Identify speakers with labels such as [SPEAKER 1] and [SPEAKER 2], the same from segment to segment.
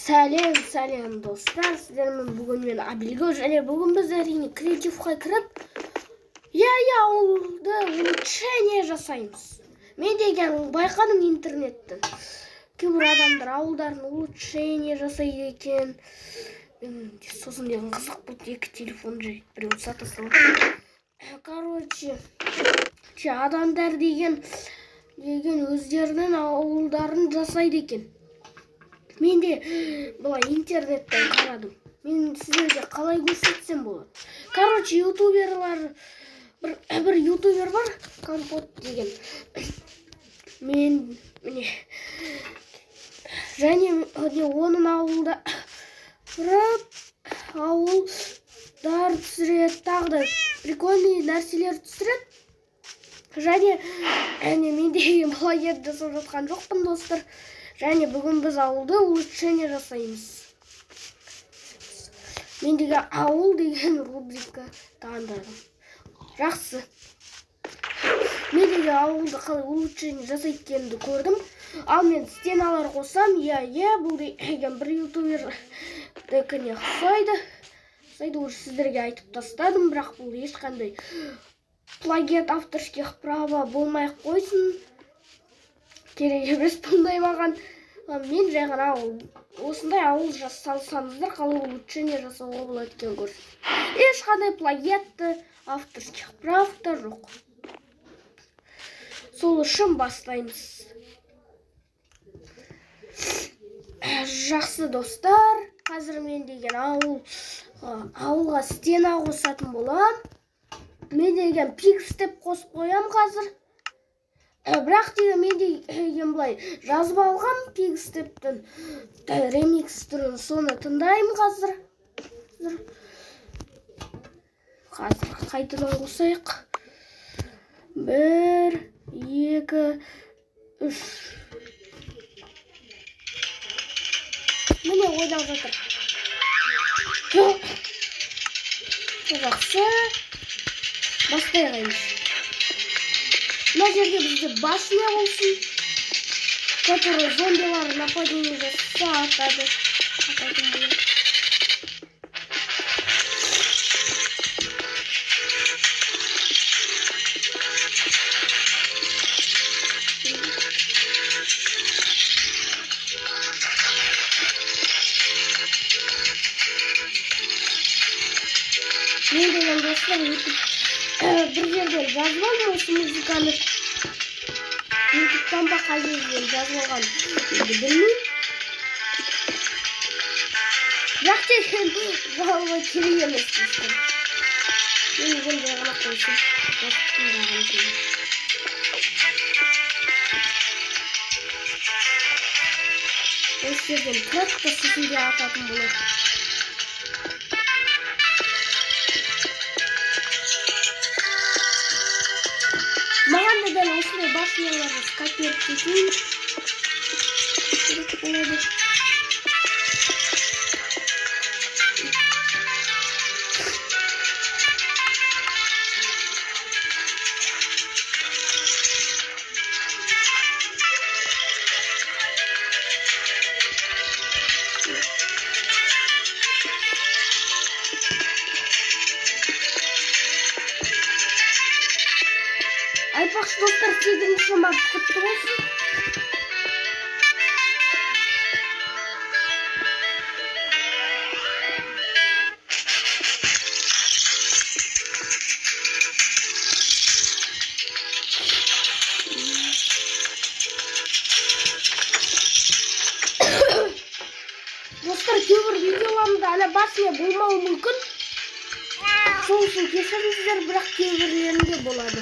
[SPEAKER 1] Сәлем достар, сіздермен бүгін мен Абилгүл және бүгін біз әрине креативқа кіріп ауылды улучшение жасаймыз. Мен деген байқадым интернеттен. Кейбір адамдар ауылдарын улучшение жасайды екен. Сосын деген қызық болды, екі телефон жай біреуін сата салды. Короче, адамдар деген өздерінің ауылдарын жасайды екен. Мен де былай интернеттен қарадым. Мен сіздерге қалай көрсетсем болады. Короче, ютуберлар бір ютубер бар, Компот деген. Мен міне және оның ауылда ауылдар түсіреді, тағы да прикольный нәрселер түсіреді. Және мен деген блогер жасап жатқан жоқпын достар. Және бүгін біз ауылды улучшение жасаймыз. Мен деген ауыл деген рубрика таңдадым. Жақсы. Мен деген ауылды қалай улучшение жасайтынымды көрдім. Ал мен стеналар қосам, бұл деген бір ютубер декіне ұқсайды. Уже сіздерге айтып тастадым, бірақ бұл ешқандай плагиат авторских права болмай қойсын. Керек емес бұндай маған. Мен жай ғана осындай ауыл салсаңыздар қалай улучшение жасауға болады екен көрсін. Ешқандай плагиатты авторских правта жоқ. Сол үшін бастаймыз. Жақсы достар, қазір мен деген ауылға стена қосатын болам. Мен деген пикстеп қосып қоям қазір. Бірақ деген мен деген былай жазып алғам пикстептің ремикс түрін, соны тыңдаймын қазір. Қазір қайтадан қосайық. 1, 2, 3. Міне ойнап жатыр. Жақсы. Бастайық. На жерде бізде башня болсын, который зомбилар нападение жасатады. Мен деген достар бір жерден жазып алдым осы музыканы. Ютубтан ба қай жерден жазып алған білмеймін. Бірақ деген жалға керек емес дейсің. Мен үйген жай ғана қойсын. Осы жерден просто сүтінде ататын болады. Маған да дәл осындай башняларды скопировать етейін. Керек болады. Айтпақшы достар, 8-ші март құтты болсын. Достар, кейбір видеоларымда әлі башня болмауы мүмкін. Сол үшін кешіріңіздер, бірақ кейбірлерінде болады.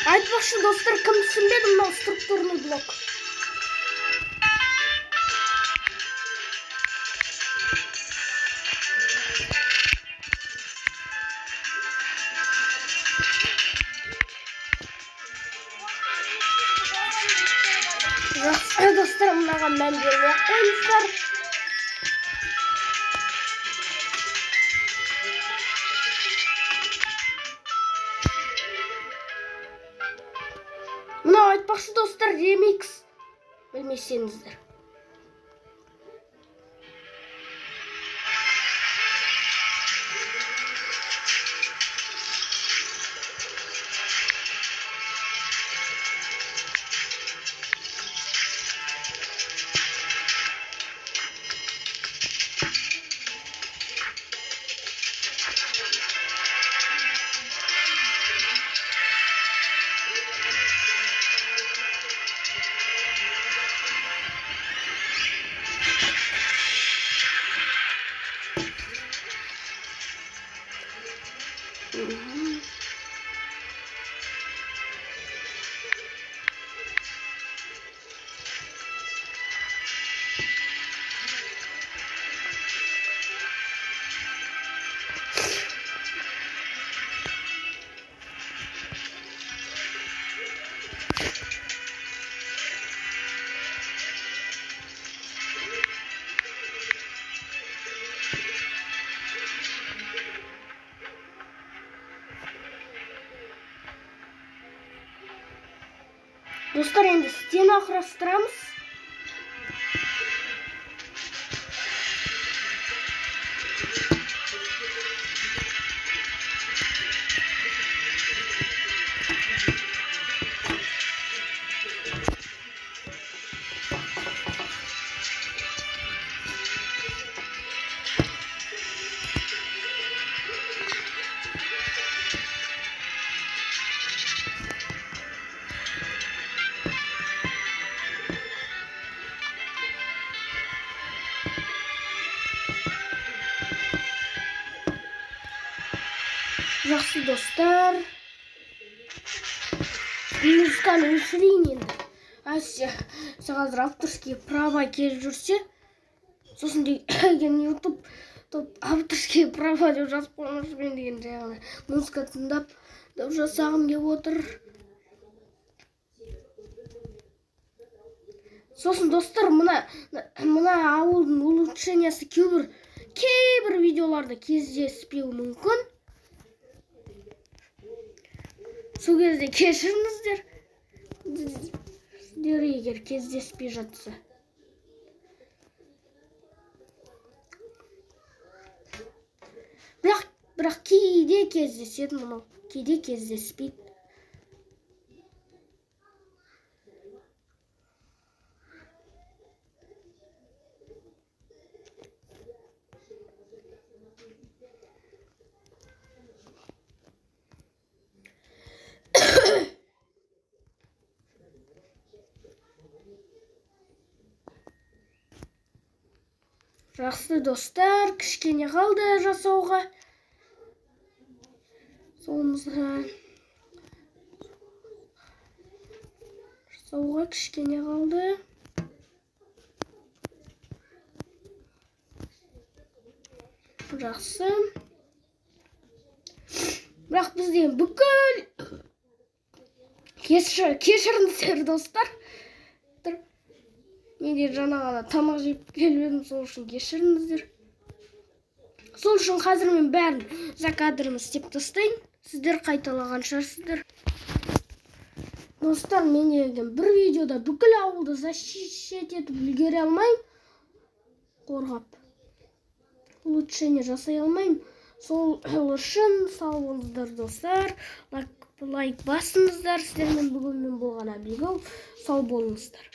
[SPEAKER 1] Айтпақшы достар, кім түсінбеді мынау структурный блок? Жақсы достар, мынаған мән бермей ақ қойыңыздар. Мынау айтпақшы достар, ремикс. Білмесеңіздер. Достар, енді стена құрастырамыз. Жақсы достар, музыканы өшірейін енді. Әсте қазір авторские права келіп жүрсе, сосын деген YouTube авторские права деп жазып қоймашы мен деген жаңағы музыка тыңдап жасағым келіп отыр. Сосын достар, мына ауылдың улучшениясы кейбір видеоларда кездеспеуі мүмкін. Сол кезде кешіріңіздер, сіздер егер кездеспей жатса. Бірақ кейде кездеседі, мынау кейде кездеспейді. Жақсы достар, кішкене қалды жасауға. Жасауға кішкене қалды. Жақсы. Бірақ бізден бүкіл кешіріңіздер достар. Менде жаңа ғана тамақ жеп келіп едім, сол үшін кешіріңіздер. Сол үшін қазір мен бәрін за кадрын істеп тастайын. Сіздер қайталаған шығарсыздар. Достар, мен деген бір видеода бүкіл ауылды защищать етіп үлгере алмайым. Қорғап. Улучшение жасай алмайым. Сол үшін сау болыңыздар достар. Лайк басыңыздар. Сіздермен бүгіннен болған Абигол. Сау болыңыздар.